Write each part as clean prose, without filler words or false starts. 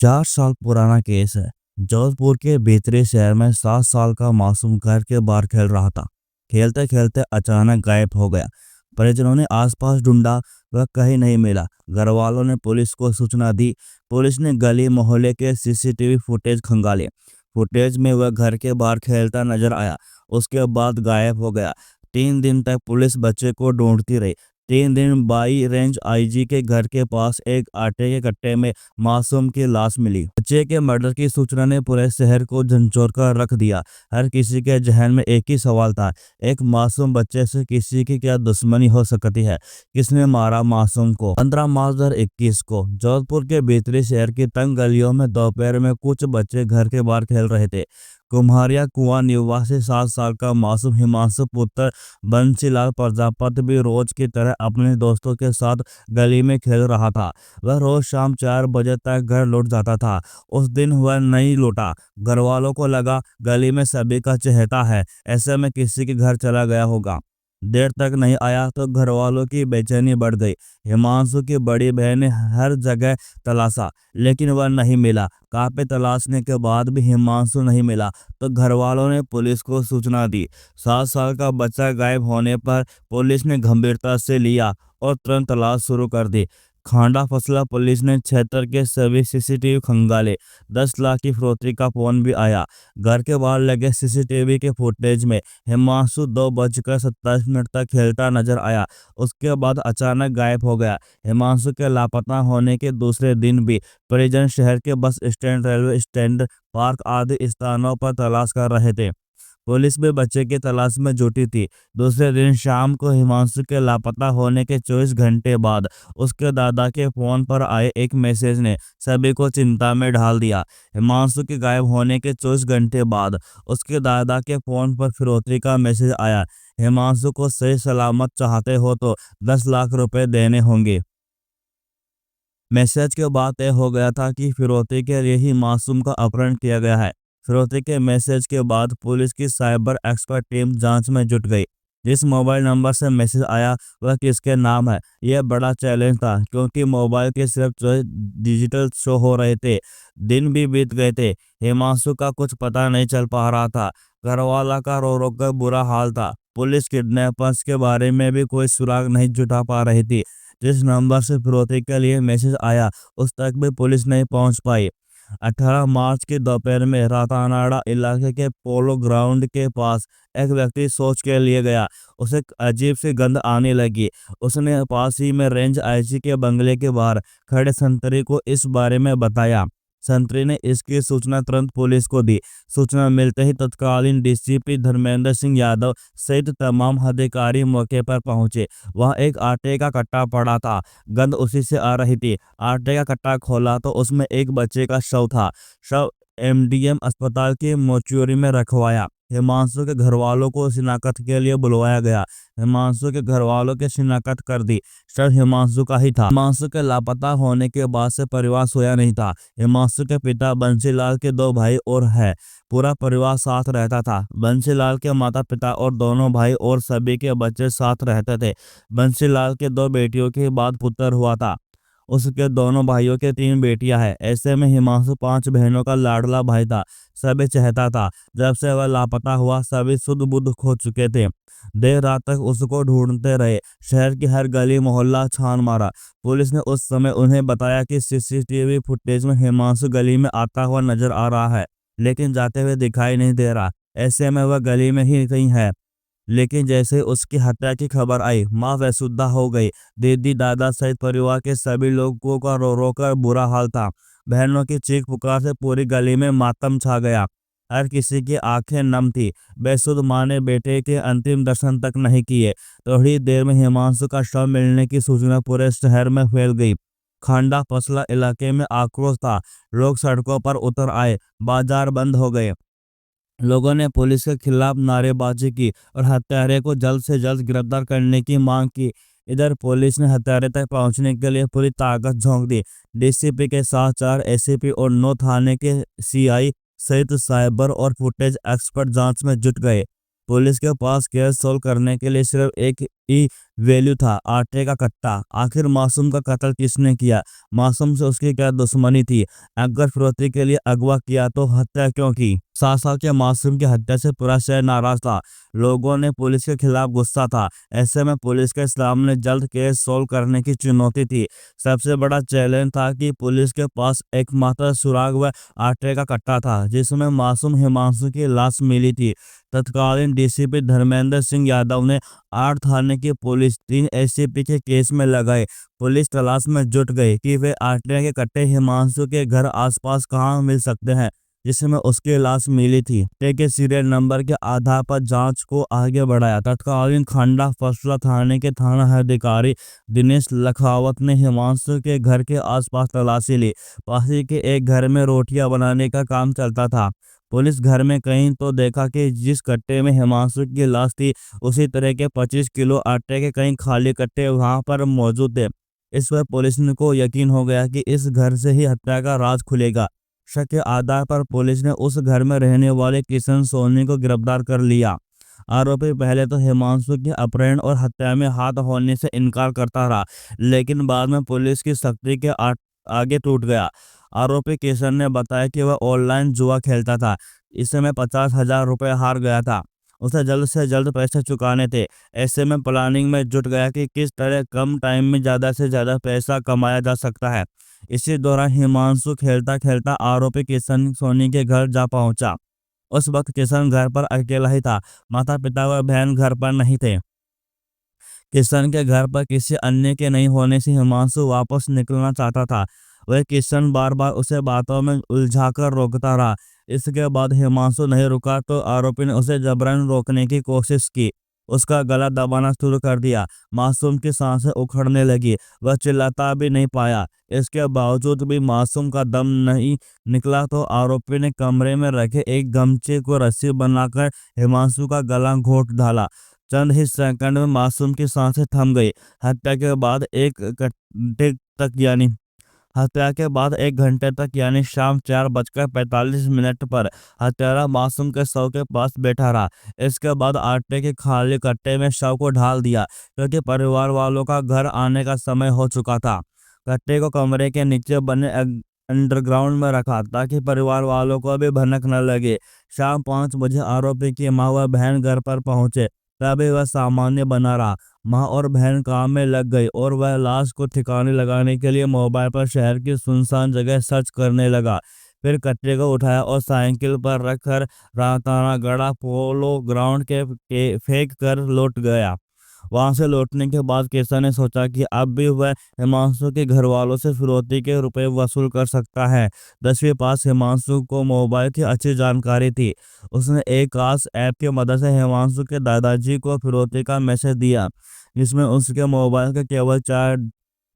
4 साल पुराना केस है। जोधपुर के भीतरी शहर में 7 साल का मासूम घर के बाहर खेल रहा था। खेलते खेलते अचानक गायब हो गया। परिजनों ने आसपास ढूंढा, वह कहीं नहीं मिला। घर वालों ने पुलिस को सूचना दी। पुलिस ने गली मोहल्ले के सीसीटीवी फुटेज खंगाले। फुटेज में वह घर के बाहर खेलता नजर आया। उसके बाद गायब हो गया। 3 दिन तक पुलिस बच्चे को ढूंढती रही। 3 दिन बाई रेंज आईजी के घर के पास एक आटे के कट्टे में मासूम की लाश मिली। बच्चे के मर्डर की सूचना ने पूरे शहर को झंझोर कर रख दिया। हर किसी के जहन में एक ही सवाल था, एक मासूम बच्चे से किसी की क्या दुश्मनी हो सकती है? किसने मारा मासूम को? 15 मार्च 2021 को जोधपुर के भीतरी शहर की तंग गलियों में दोपहर में कुछ बच्चे घर के बाहर खेल रहे थे। कुम्हारिया कुआं निवासी 7 साल का मासूम हिमांशु पुत्र बंसीलाल प्रजापति भी रोज की तरह अपने दोस्तों के साथ गली में खेल रहा था। वह रोज शाम 4 बजे तक घर लौट जाता था। उस दिन वह नहीं लौटा। घर वालों को लगा गली में सभी का चहेता है, ऐसे में किसी के घर चला गया होगा। देर तक नहीं आया तो घर वालों की बेचैनी बढ़ गई। हिमांशु की बड़ी बहन ने हर जगह तलाशा, लेकिन वह नहीं मिला। काफी तलाशने के बाद भी हिमांशु नहीं मिला तो घर वालों ने पुलिस को सूचना दी। 7 साल का बच्चा गायब होने पर पुलिस ने गंभीरता से लिया और तुरंत तलाश शुरू कर दी। खांडा फसला पुलिस ने क्षेत्र के सभी सीसीटीवी खंगाले। 10 लाख की फिरौती का फोन भी आया। घर के बाहर लगे सीसीटीवी के फुटेज में हिमांशु 2:27 तक खेलता नजर आया। उसके बाद अचानक गायब हो गया। हिमांशु के लापता होने के दूसरे दिन भी परिजन शहर के bus stand, railway stand, park आदि स्थानों पर तलाश कर रहे थे। पुलिस भी बच्चे की तलाश में जुटी थी। दूसरे दिन शाम को हिमांशु के लापता होने के 24 घंटे बाद उसके दादा के फोन पर आए एक मैसेज ने सभी को चिंता में डाल दिया। हिमांशु के गायब होने के 24 घंटे बाद उसके दादा के फोन पर फिरौती का मैसेज आया। हिमांशु को सही सलामत चाहते हो तो 10 लाख रुपए देने होंगे। मैसेज के बाद तय हो गया था कि फिरौती के लिए ही मासूम का अपहरण किया गया है। फिरौती के मैसेज के बाद पुलिस की साइबर एक्सपर्ट टीम जांच में जुट गई। जिस मोबाइल नंबर से मैसेज आया वह किसके नाम है, यह बड़ा चैलेंज था, क्योंकि मोबाइल के सिर्फ डिजिटल शो हो रहे थे। दिन भी बीत गए थे। हिमांशु का कुछ पता नहीं चल पा रहा था। घरवाला का रो रो कर बुरा हाल था। पुलिस किडनैपर्स के बारे में भी कोई सुराग नहीं जुटा पा रही थी। जिस नंबर से फिरौती के लिए मैसेज आया उस तक भी पुलिस नहीं पहुंच पाई। 18 मार्च की दोपहर में रातानाड़ा इलाके के पोलो ग्राउंड के पास एक व्यक्ति सोच के लिए गया। उसे एक अजीब सी गंध आने लगी। उसने पास ही में रेंज आईजी के बंगले के बाहर खड़े संतरी को इस बारे में बताया। संतरी ने इसकी सूचना तुरंत पुलिस को दी। सूचना मिलते ही तत्कालीन डीसीपी धर्मेंद्र सिंह यादव सहित तमाम अधिकारी मौके पर पहुंचे। वहां एक आटे का कट्टा पड़ा था। गंध उसी से आ रही थी। आटे का कट्टा खोला तो उसमें एक बच्चे का शव था। शव एमडीएम अस्पताल की मोर्चुरी में रखवाया। हिमांशु के घर वालों को शिनाख्त के लिए बुलवाया गया। हिमांशु के घर वालों के शिनाख्त कर दी। शव हिमांशु का ही था। हिमांशु के लापता होने के बाद से परिवार सोया नहीं था। हिमांशु के पिता बंसीलाल के 2 भाई और है। पूरा परिवार साथ रहता था। बंसीलाल के माता पिता और दोनों भाई और सभी के बच्चे साथ रहते थे। बंसीलाल के 2 बेटियों के बाद पुत्र हुआ था। उसके दोनों भाइयों के 3 बेटियां हैं। ऐसे में हिमांशु 5 बहनों का लाडला भाई था। सभी चाहता था। जब से वह लापता हुआ सभी सुध बुध खो चुके थे। देर रात तक उसको ढूंढते रहे। शहर की हर गली मोहल्ला छान मारा। पुलिस ने उस समय उन्हें बताया कि सीसीटीवी फुटेज में हिमांशु गली में आता हुआ नजर आ रहा है, लेकिन जाते हुए दिखाई नहीं दे रहा। ऐसे में वह गली में ही कहीं है। लेकिन जैसे उसकी हत्या की खबर आई, मां बेसुद्धा हो गई। दीदी दादा सहित परिवार के सभी लोगों का रो रो कर बुरा हाल था। बहनों की चीख पुकार से पूरी गली में मातम छा गया। हर किसी की आंखें नम थी। बेसुध मां ने बेटे के अंतिम दर्शन तक नहीं किए। थोड़ी देर में हिमांशु का शव मिलने की सूचना पूरे शहर में फैल गई। खांडा फसला इलाके में आक्रोश था। लोग सड़कों पर उतर आए। बाजार बंद हो गए। लोगों ने पुलिस के खिलाफ नारेबाजी की और हत्यारे को जल्द से जल्द गिरफ्तार करने की मांग की। इधर पुलिस ने हत्यारे तक पहुंचने के लिए पूरी ताकत झोंक दी। डीसीपी के साथ 4 एसीपी और 9 थाने के सीआई सहित साइबर और फुटेज एक्सपर्ट जांच में जुट गए। पुलिस के पास केस सोल्व करने के लिए सिर्फ एक ही वैल्यू था, आटे का कट्टा। आखिर मासूम का कत्ल किसने किया? मासूम से उसकी क्या दुश्मनी थी? अगर फिरौती के लिए अगवा किया तो हत्या क्यों की? 7 साल के मासूम की हत्या से पूरा शहर नाराज था। लोगों ने पुलिस के खिलाफ गुस्सा था। ऐसे में पुलिस के सामने जल्द केस सोल्व करने की चुनौती थी। सबसे बड़ा चैलेंज था कि पुलिस के पास एकमात्र सुराग व आटे का कट्टा था जिसमें मासूम हिमांशु की लाश मिली थी। तत्कालीन डीसीपी धर्मेंद्र सिंह यादव ने 8 थाने की पुलिस 3 एसीपी के केस में लगाए। पुलिस तलाश में जुट गई कि वे आटे के कट्टे हिमांशु के घर आसपास कहां मिल सकते हैं जिसमें उसकी लाश मिली थी। आटे के सीरियल नंबर के आधार पर जांच को आगे बढ़ाया। तत्कालीन खंडा फसला थाने के थाना अधिकारी दिनेश लखावत ने हिमांशु के घर के आसपास तलाशी ली। पास ही के एक घर में रोटियां बनाने का काम चलता था। पुलिस घर में कहीं तो देखा कि जिस कट्टे में हिमांशु की लाश थी उसी तरह के 25 किलो आटे के कई खाली कट्टे वहां पर मौजूद थे। इस पर पुलिस को यकीन हो गया कि इस घर से ही हत्या का राज खुलेगा। शक के आधार पर पुलिस ने उस घर में रहने वाले किशन सोनी को गिरफ्तार कर लिया। आरोपी पहले तो हिमांशु के अपहरण और हत्या में हाथ होने से इनकार करता रहा, लेकिन बाद में पुलिस की सख्ती के आगे टूट गया। आरोपी किशन ने बताया कि वह ऑनलाइन जुआ खेलता था। इससे में 50,000 रुपये हार गया था। उसे जल्द से जल्द पैसे चुकाने थे। ऐसे में प्लानिंग में जुट गया कि किस तरह कम टाइम में ज़्यादा से ज़्यादा पैसा कमाया जा सकता है। इसी दौरान हिमांशु खेलता खेलता आरोपी किशन सोनी के घर जा पहुंचा। उस वक्त किशन घर पर अकेला ही था। माता पिता व बहन घर पर नहीं थे। किशन के घर पर किसी अन्य के नहीं होने से हिमांशु वापस निकलना चाहता था। वह किशन बार बार उसे बातों में उलझाकर रोकता रहा। इसके बाद हिमांशु नहीं रुका तो आरोपी ने उसे जबरन रोकने की कोशिश की। उसका गला दबाना शुरू कर दिया। मासूम की सांसें उखड़ने लगी। वह चिल्लाता भी नहीं पाया। इसके बावजूद भी मासूम का दम नहीं निकला तो आरोपी ने कमरे में रखे एक गमछे को रस्सी बनाकर हिमांशु का गला घोंट डाला। चंद ही सेकंड में मासूम की सांसें थम गई। हत्या के बाद एक घंटे तक यानी हत्या के बाद 1 घंटे तक यानी शाम 4:45 पर हत्यारा मासूम के शव के पास बैठा रहा। इसके बाद आटे के खाली कट्टे में शव को ढाल दिया क्योंकि परिवार वालों का घर आने का समय हो चुका था। कट्टे को कमरे के नीचे बने अंडरग्राउंड में रखा ताकि परिवार वालों को भी भनक न लगे। शाम 5 बजे आरोपी की मां व बहन घर पर पहुंचे। तभी वह सामान्य बना रहा। माँ और बहन काम में लग गई और वह लाश को ठिकाने लगाने के लिए मोबाइल पर शहर की सुनसान जगह सर्च करने लगा। फिर कट्टे को उठाया और साइकिल पर रखकर रातानागढ़ पोलो ग्राउंड के फेंक कर लौट गया। वहां से लौटने के बाद किशन ने सोचा कि अब भी वह हिमांशु के घर वालों से फिरौती के रुपए वसूल कर सकता है। 10वीं पास हिमांशु को मोबाइल की अच्छी जानकारी थी। उसने एक खास ऐप की मदद से हिमांशु के दादाजी को फिरौती का मैसेज दिया जिसमें उसके मोबाइल के केवल 4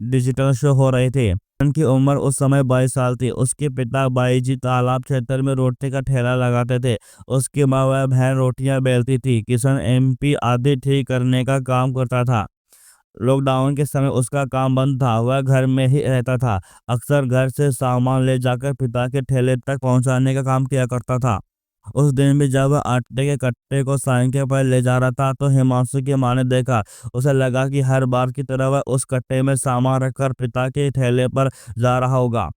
डिजिटल शो हो रहे थे। उनकी उम्र उस समय 22 साल थी। उसके पिता बाईजी तालाब क्षेत्र में रोटी का ठेला लगाते थे। उसकी माँ व बहन रोटियां बेलती थी। किशन एमपी आदि ठीक करने का काम करता था। लॉकडाउन के समय उसका काम बंद था। वह घर में ही रहता था। अक्सर घर से सामान ले जाकर पिता के ठेले तक पहुंचाने का काम किया करता था। उस दिन भी जब वह आटे के कट्टे को साइकिल पर ले जा रहा था तो हिमांशु की मां ने देखा। उसे लगा कि हर बार की तरह वह उस कट्टे में सामान रखकर पिता के ठेले पर जा रहा होगा।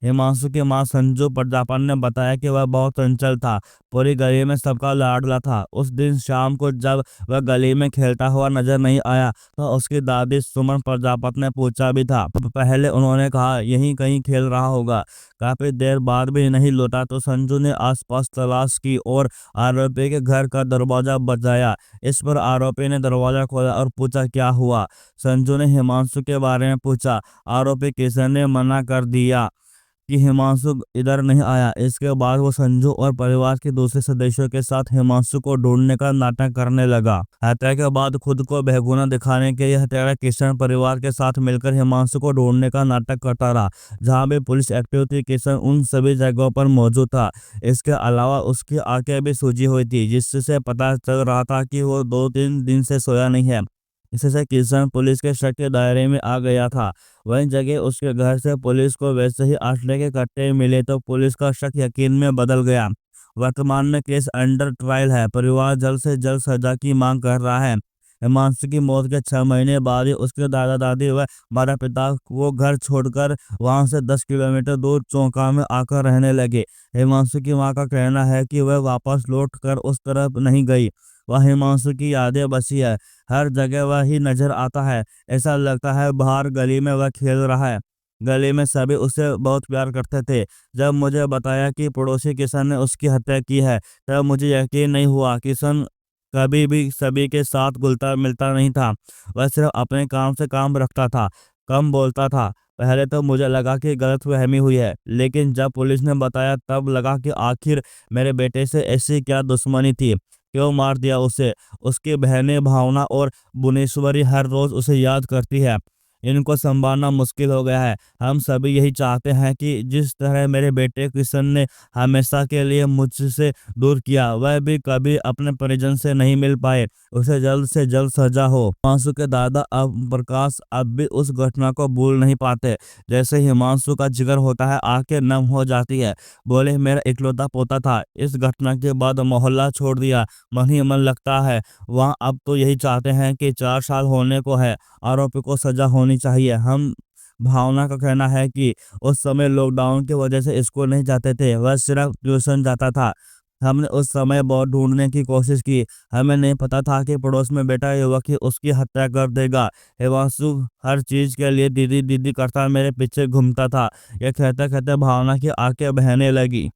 हिमांशु की मां संजू प्रजापति ने बताया कि वह बहुत चंचल था। पूरी गली में सबका लाडला था। उस दिन शाम को जब वह गली में खेलता हुआ नजर नहीं आया तो उसकी दादी सुमन प्रजापति ने पूछा भी था। पहले उन्होंने कहा यहीं कहीं खेल रहा होगा। काफी देर बाद भी नहीं लौटा तो संजू ने आसपास तलाश की और आरोपी के घर का दरवाजा बजाया। इस पर आरोपी ने दरवाजा खोला और पूछा क्या हुआ। संजू ने हिमांशु के बारे में पूछा। आरोपी किशन ने मना कर दिया कि हिमांशु इधर नहीं आया। इसके बाद वो संजू और परिवार के दूसरे सदस्यों के साथ हिमांशु को ढूंढने का नाटक करने लगा। हत्या के बाद खुद को बेगुनाह दिखाने के लिए हत्यारा किशन परिवार के साथ मिलकर हिमांशु को ढूंढने का नाटक करता रहा। जहां भी पुलिस एक्टिव थी किशन उन सभी जगहों पर मौजूद था। इसके अलावा उसकी आंखें भी सूजी हुई थी जिससे पता चल रहा था कि वो 2-3 दिन से सोया नहीं है। इससे किशन पुलिस के शक के दायरे में आ गया था। वहीं जगह उसके घर से पुलिस को वैसे ही आटे के कट्टे मिले तो पुलिस का शक यकीन में बदल गया। वर्तमान में केस अंडर ट्रायल है। परिवार जल्द से जल्द सजा की मांग कर रहा है। हिमांशु की मौत के 6 महीने बाद ही उसके दादा दादी व माता पिता वो घर छोड़कर वहां से 10 किलोमीटर दूर चौका में आकर रहने लगे। हिमांशु की मां का कहना है कि वह वापस लौट कर उस तरफ नहीं गई। वह हिमांशु की यादें बसी है। हर जगह वह ही नजर आता है। ऐसा लगता है बाहर गली में वह खेल रहा है। गली में सभी उसे बहुत प्यार करते थे। जब मुझे बताया कि पड़ोसी किशन ने उसकी हत्या की है, तब मुझे यकीन नहीं हुआ। किशन कभी भी सभी के साथ घुलता मिलता नहीं था। वह सिर्फ अपने काम से काम रखता था, कम बोलता था। पहले तो मुझे लगा कि गलतफहमी हुई है, लेकिन जब पुलिस ने बताया तब लगा कि आखिर मेरे बेटे से ऐसी क्या दुश्मनी थी, क्यों मार दिया उसे। उसकी बहनें भावना और भुवनेश्वरी हर रोज उसे याद करती है। इनको संभालना मुश्किल हो गया है। हम सभी यही चाहते हैं कि जिस तरह मेरे बेटे किशन ने हमेशा के लिए मुझसे दूर किया, वह भी कभी अपने परिजन से नहीं मिल पाए, उसे जल्द से जल्द सजा हो। हिमांशु के दादा अब प्रकाश अब भी उस घटना को भूल नहीं पाते। जैसे हिमांशु का जिक्र होता है आंखें नम हो जाती है। बोले, मेरा इकलौता पोता था, इस घटना के बाद मोहल्ला छोड़ दिया, मन ही मन लगता है वहाँ। अब तो यही चाहते हैं कि 4 साल होने को है, आरोपी को सजा होनी चाहिए। हम भावना का कहना है कि उस समय लॉकडाउन की वजह से स्कूल नहीं जाते थे, वह सिर्फ ट्यूशन जाता था। हमने उस समय बहुत ढूंढने की कोशिश की। हमें नहीं पता था कि पड़ोस में बैठा युवक ही उसकी हत्या कर देगा। हिमांशु हर चीज के लिए दीदी दीदी करता मेरे पीछे घूमता था। ये कहते कहते भावना की आंखें बहने लगी।